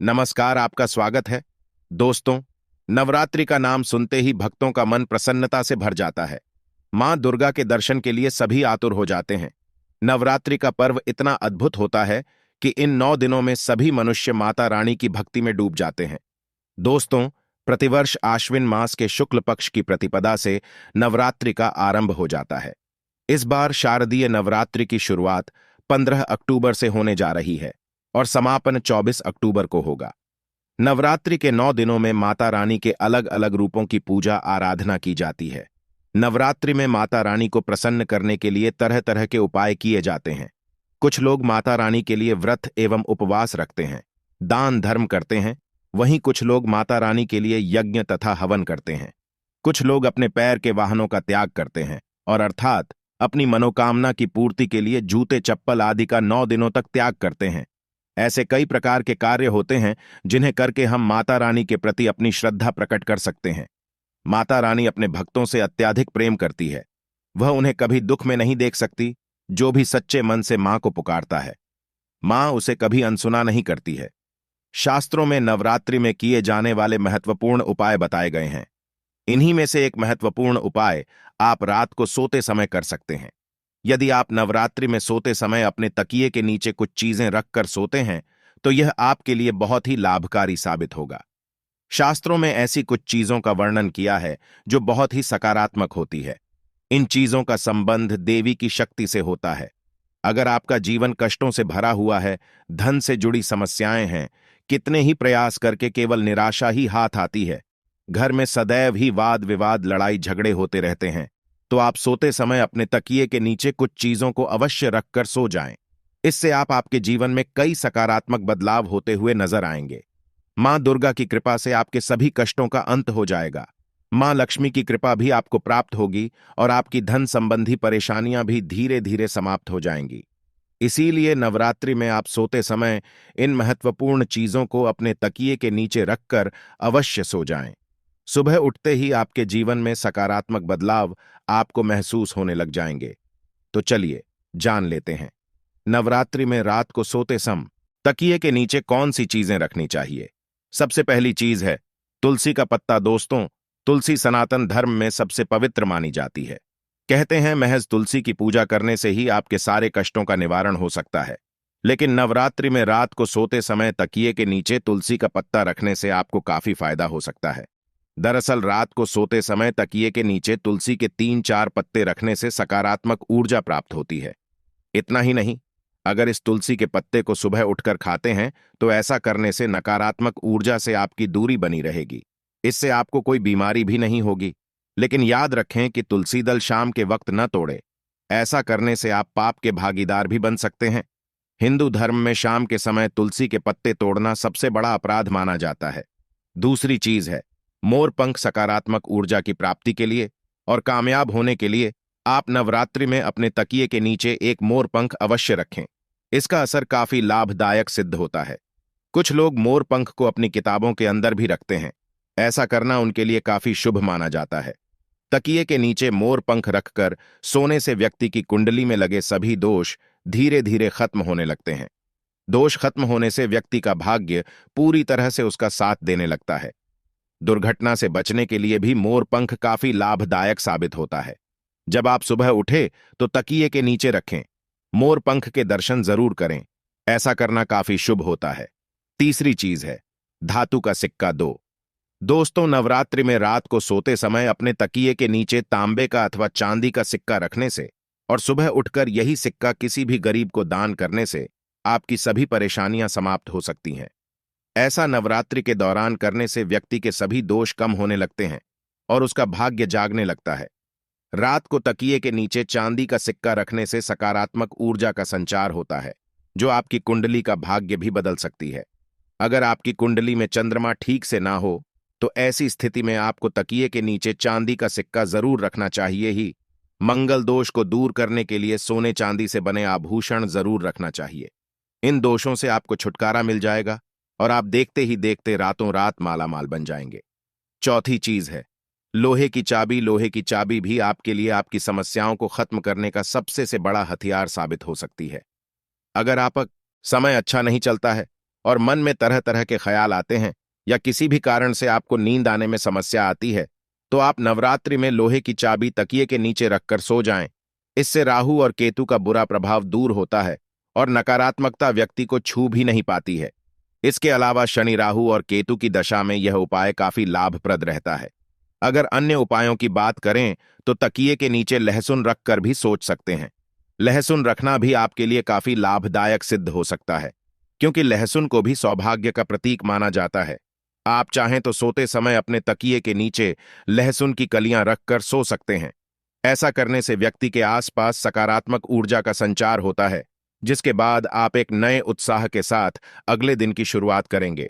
नमस्कार, आपका स्वागत है। दोस्तों, नवरात्रि का नाम सुनते ही भक्तों का मन प्रसन्नता से भर जाता है। मां दुर्गा के दर्शन के लिए सभी आतुर हो जाते हैं। नवरात्रि का पर्व इतना अद्भुत होता है कि इन 9 दिनों में सभी मनुष्य माता रानी की भक्ति में डूब जाते हैं। दोस्तों, प्रतिवर्ष आश्विन मास के शुक्ल पक्ष की प्रतिपदा से नवरात्रि का आरंभ हो जाता है। इस बार शारदीय नवरात्रि की शुरुआत 15 अक्टूबर से होने जा रही है और समापन 24 अक्टूबर को होगा। नवरात्रि के 9 दिनों में माता रानी के अलग अलग रूपों की पूजा आराधना की जाती है। नवरात्रि में माता रानी को प्रसन्न करने के लिए तरह तरह के उपाय किए जाते हैं। कुछ लोग माता रानी के लिए व्रत एवं उपवास रखते हैं, दान धर्म करते हैं। वहीं कुछ लोग माता रानी के लिए यज्ञ तथा हवन करते हैं। कुछ लोग अपने पैर के वाहनों का त्याग करते हैं और अर्थात अपनी मनोकामना की पूर्ति के लिए जूते चप्पल आदि का 9 दिनों तक त्याग करते हैं। ऐसे कई प्रकार के कार्य होते हैं जिन्हें करके हम माता रानी के प्रति अपनी श्रद्धा प्रकट कर सकते हैं। माता रानी अपने भक्तों से अत्यधिक प्रेम करती है। वह उन्हें कभी दुख में नहीं देख सकती। जो भी सच्चे मन से मां को पुकारता है, मां उसे कभी अनसुना नहीं करती है। शास्त्रों में नवरात्रि में किए जाने वाले महत्वपूर्ण उपाय बताए गए हैं। इन्हीं में से एक महत्वपूर्ण उपाय आप रात को सोते समय कर सकते हैं। यदि आप नवरात्रि में सोते समय अपने तकिए के नीचे कुछ चीजें रखकर सोते हैं तो यह आपके लिए बहुत ही लाभकारी साबित होगा। शास्त्रों में ऐसी कुछ चीजों का वर्णन किया है जो बहुत ही सकारात्मक होती है। इन चीजों का संबंध देवी की शक्ति से होता है। अगर आपका जीवन कष्टों से भरा हुआ है, धन से जुड़ी समस्याएं हैं, कितने ही प्रयास करके केवल निराशा ही हाथ आती है, घर में सदैव ही वाद विवाद लड़ाई झगड़े होते रहते हैं, तो आप सोते समय अपने तकिए के नीचे कुछ चीजों को अवश्य रखकर सो जाएं। इससे आपके जीवन में कई सकारात्मक बदलाव होते हुए नजर आएंगे। मां दुर्गा की कृपा से आपके सभी कष्टों का अंत हो जाएगा। मां लक्ष्मी की कृपा भी आपको प्राप्त होगी और आपकी धन संबंधी परेशानियां भी धीरे धीरे समाप्त हो जाएंगी। इसीलिए नवरात्रि में आप सोते समय इन महत्वपूर्ण चीजों को अपने तकिए के नीचे रखकर अवश्य सो जाएं। सुबह उठते ही आपके जीवन में सकारात्मक बदलाव आपको महसूस होने लग जाएंगे। तो चलिए जान लेते हैं, नवरात्रि में रात को सोते समय तकिए के नीचे कौन सी चीजें रखनी चाहिए। सबसे पहली चीज है तुलसी का पत्ता। दोस्तों, तुलसी सनातन धर्म में सबसे पवित्र मानी जाती है। कहते हैं महज तुलसी की पूजा करने से ही आपके सारे कष्टों का निवारण हो सकता है। लेकिन नवरात्रि में रात को सोते समय तकिए के नीचे तुलसी का पत्ता रखने से आपको काफी फायदा हो सकता है। दरअसल रात को सोते समय तकिए के नीचे तुलसी के 3-4 पत्ते रखने से सकारात्मक ऊर्जा प्राप्त होती है। इतना ही नहीं, अगर इस तुलसी के पत्ते को सुबह उठकर खाते हैं तो ऐसा करने से नकारात्मक ऊर्जा से आपकी दूरी बनी रहेगी। इससे आपको कोई बीमारी भी नहीं होगी। लेकिन याद रखें कि तुलसी दल शाम के वक्त न तोड़े। ऐसा करने से आप पाप के भागीदार भी बन सकते हैं। हिंदू धर्म में शाम के समय तुलसी के पत्ते तोड़ना सबसे बड़ा अपराध माना जाता है। दूसरी चीज है मोरपंख। सकारात्मक ऊर्जा की प्राप्ति के लिए और कामयाब होने के लिए आप नवरात्रि में अपने तकिए के नीचे एक मोरपंख अवश्य रखें। इसका असर काफी लाभदायक सिद्ध होता है। कुछ लोग मोरपंख को अपनी किताबों के अंदर भी रखते हैं। ऐसा करना उनके लिए काफी शुभ माना जाता है। तकिए के नीचे मोरपंख रखकर सोने से व्यक्ति की कुंडली में लगे सभी दोष धीरे धीरे खत्म होने लगते हैं। दोष खत्म होने से व्यक्ति का भाग्य पूरी तरह से उसका साथ देने लगता है। दुर्घटना से बचने के लिए भी मोरपंख काफी लाभदायक साबित होता है। जब आप सुबह उठे तो तकिए के नीचे रखें। मोरपंख के दर्शन जरूर करें। ऐसा करना काफी शुभ होता है। तीसरी चीज है धातु का सिक्का। दोस्तों, नवरात्रि में रात को सोते समय अपने तकिए के नीचे तांबे का अथवा चांदी का सिक्का रखने से और सुबह उठकर यही सिक्का किसी भी गरीब को दान करने से आपकी सभी परेशानियां समाप्त हो सकती हैं। ऐसा नवरात्रि के दौरान करने से व्यक्ति के सभी दोष कम होने लगते हैं और उसका भाग्य जागने लगता है। रात को तकिए के नीचे चांदी का सिक्का रखने से सकारात्मक ऊर्जा का संचार होता है जो आपकी कुंडली का भाग्य भी बदल सकती है। अगर आपकी कुंडली में चंद्रमा ठीक से ना हो तो ऐसी स्थिति में आपको तकिए के नीचे चांदी का सिक्का जरूर रखना चाहिए ही। मंगल दोष को दूर करने के लिए सोने चांदी से बने आभूषण जरूर रखना चाहिए। इन दोषों से आपको छुटकारा मिल जाएगा और आप देखते ही देखते रातों रात मालामाल बन जाएंगे। चौथी चीज है लोहे की चाबी। लोहे की चाबी भी आपके लिए आपकी समस्याओं को खत्म करने का सबसे से बड़ा हथियार साबित हो सकती है। अगर आप समय अच्छा नहीं चलता है और मन में तरह तरह के ख्याल आते हैं या किसी भी कारण से आपको नींद आने में समस्या आती है, तो आप नवरात्रि में लोहे की चाबी तकिए के नीचे रखकर सो जाएं। इससे राहु और केतु का बुरा प्रभाव दूर होता है और नकारात्मकता व्यक्ति को छू भी नहीं पाती है। इसके अलावा शनि, राहु और केतु की दशा में यह उपाय काफी लाभप्रद रहता है। अगर अन्य उपायों की बात करें तो तकिए के नीचे लहसुन रखकर भी सोच सकते हैं। लहसुन रखना भी आपके लिए काफी लाभदायक सिद्ध हो सकता है, क्योंकि लहसुन को भी सौभाग्य का प्रतीक माना जाता है। आप चाहें तो सोते समय अपने तकिए के नीचे लहसुन की कलियां रखकर सो सकते हैं। ऐसा करने से व्यक्ति के आसपास सकारात्मक ऊर्जा का संचार होता है, जिसके बाद आप एक नए उत्साह के साथ अगले दिन की शुरुआत करेंगे।